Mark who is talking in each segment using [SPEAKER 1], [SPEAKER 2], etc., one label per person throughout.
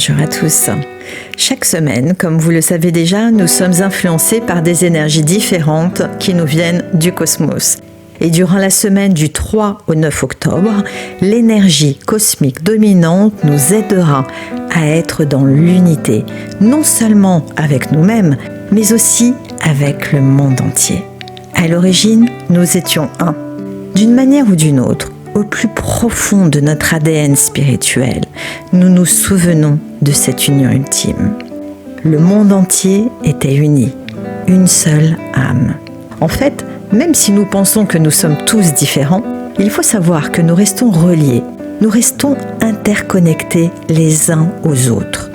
[SPEAKER 1] Bonjour à tous. Chaque semaine, comme vous le savez déjà, nous sommes influencés par des énergies différentes qui nous viennent du cosmos. Et durant la semaine du 3 au 9 octobre, l'énergie cosmique dominante nous aidera à être dans l'unité, non seulement avec nous-mêmes, mais aussi avec le monde entier. À l'origine, nous étions un. D'une manière ou d'une autre, au plus profond de notre ADN spirituel, nous nous souvenons de cette union ultime. Le monde entier était uni, une seule âme. En fait, même si nous pensons que nous sommes tous différents, il faut savoir que nous restons reliés, nous restons interconnectés les uns aux autres.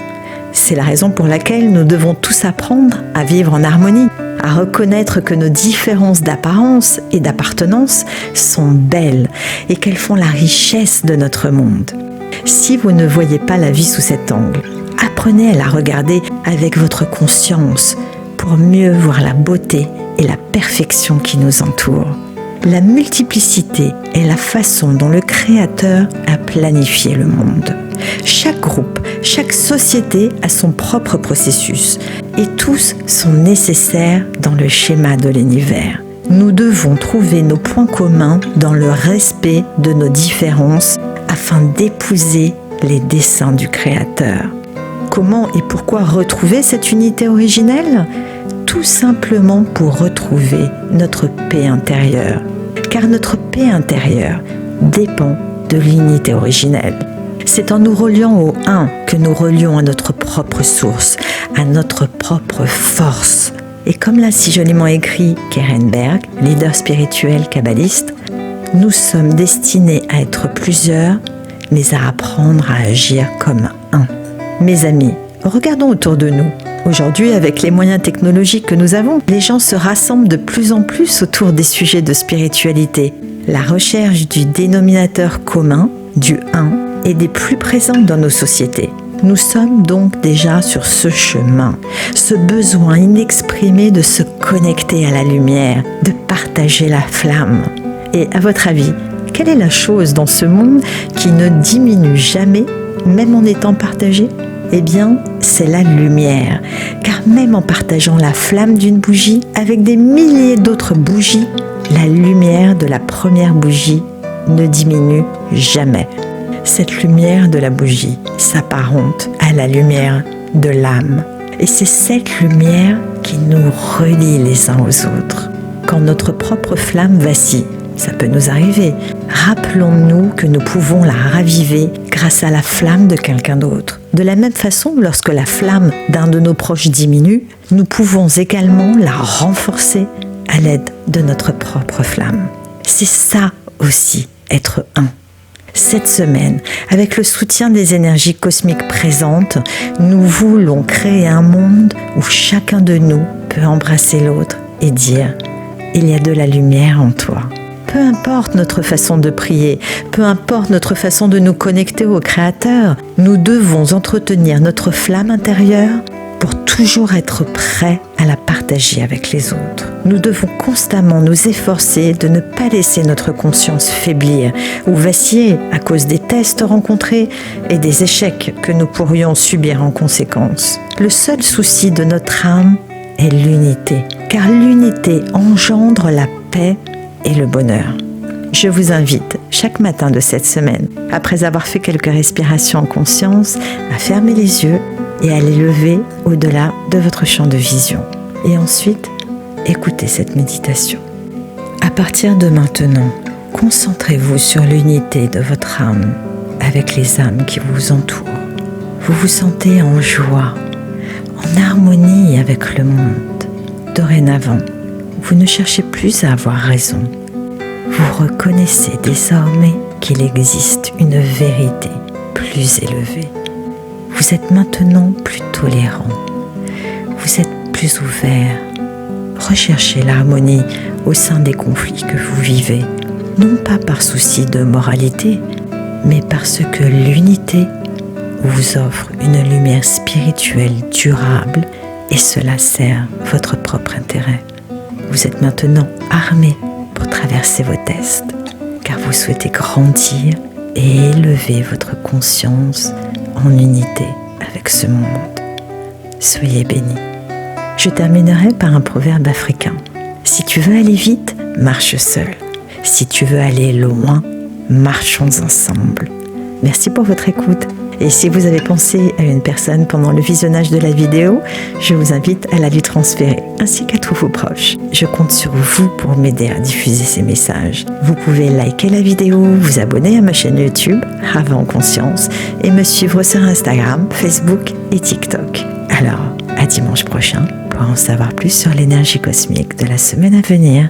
[SPEAKER 1] C'est la raison pour laquelle nous devons tous apprendre à vivre en harmonie, à reconnaître que nos différences d'apparence et d'appartenance sont belles et qu'elles font la richesse de notre monde. Si vous ne voyez pas la vie sous cet angle, apprenez à la regarder avec votre conscience pour mieux voir la beauté et la perfection qui nous entoure. La multiplicité est la façon dont le Créateur a planifié le monde. Chaque groupe, chaque société a son propre processus et tous sont nécessaires dans le schéma de l'univers. Nous devons trouver nos points communs dans le respect de nos différences afin d'épouser les desseins du Créateur. Comment et pourquoi retrouver cette unité originelle ? Tout simplement pour retrouver notre paix intérieure. Car notre paix intérieure dépend de l'unité originelle. C'est en nous reliant au un que nous relions à notre propre source, à notre propre force. Et comme l'a si joliment écrit Keren Berg, leader spirituel kabbaliste, nous sommes destinés à être plusieurs, mais à apprendre à agir comme un. Mes amis, regardons autour de nous. Aujourd'hui, avec les moyens technologiques que nous avons, les gens se rassemblent de plus en plus autour des sujets de spiritualité. La recherche du dénominateur commun, du un, est des plus présentes dans nos sociétés. Nous sommes donc déjà sur ce chemin, ce besoin inexprimé de se connecter à la lumière, de partager la flamme. Et à votre avis, quelle est la chose dans ce monde qui ne diminue jamais, même en étant partagée ? Eh bien, c'est la lumière, car même en partageant la flamme d'une bougie avec des milliers d'autres bougies, la lumière de la première bougie ne diminue jamais. Cette lumière de la bougie s'apparente à la lumière de l'âme. Et c'est cette lumière qui nous relie les uns aux autres. Quand notre propre flamme vacille, ça peut nous arriver, rappelons-nous que nous pouvons la raviver grâce à la flamme de quelqu'un d'autre. De la même façon, lorsque la flamme d'un de nos proches diminue, nous pouvons également la renforcer à l'aide de notre propre flamme. C'est ça aussi, être un. Cette semaine, avec le soutien des énergies cosmiques présentes, nous voulons créer un monde où chacun de nous peut embrasser l'autre et dire « Il y a de la lumière en toi ». Peu importe notre façon de prier, peu importe notre façon de nous connecter au Créateur, nous devons entretenir notre flamme intérieure pour toujours être prêts à la partager avec les autres. Nous devons constamment nous efforcer de ne pas laisser notre conscience faiblir ou vaciller à cause des tests rencontrés et des échecs que nous pourrions subir en conséquence. Le seul souci de notre âme est l'unité, car l'unité engendre la paix et le bonheur. Je vous invite chaque matin de cette semaine, après avoir fait quelques respirations en conscience, à fermer les yeux et à les lever au-delà de votre champ de vision. Et ensuite, écoutez cette méditation. À partir de maintenant, concentrez-vous sur l'unité de votre âme avec les âmes qui vous entourent. Vous vous sentez en joie, en harmonie avec le monde. Dorénavant, vous ne cherchez plus à avoir raison. Vous reconnaissez désormais qu'il existe une vérité plus élevée. Vous êtes maintenant plus tolérant. Vous êtes plus ouvert. Recherchez l'harmonie au sein des conflits que vous vivez, non pas par souci de moralité, mais parce que l'unité vous offre une lumière spirituelle durable et cela sert votre propre intérêt. Vous êtes maintenant armé pour traverser vos tests, car vous souhaitez grandir et élever votre conscience en unité avec avec ce monde. Soyez bénis. Je terminerai par un proverbe africain. Si tu veux aller vite, marche seul. Si tu veux aller loin, marchons ensemble. Merci pour votre écoute. Et si vous avez pensé à une personne pendant le visionnage de la vidéo, je vous invite à la lui transférer, ainsi qu'à tous vos proches. Je compte sur vous pour m'aider à diffuser ces messages. Vous pouvez liker la vidéo, vous abonner à ma chaîne YouTube, Avant Conscience, et me suivre sur Instagram, Facebook et TikTok. Alors, à dimanche prochain pour en savoir plus sur l'énergie cosmique de la semaine à venir.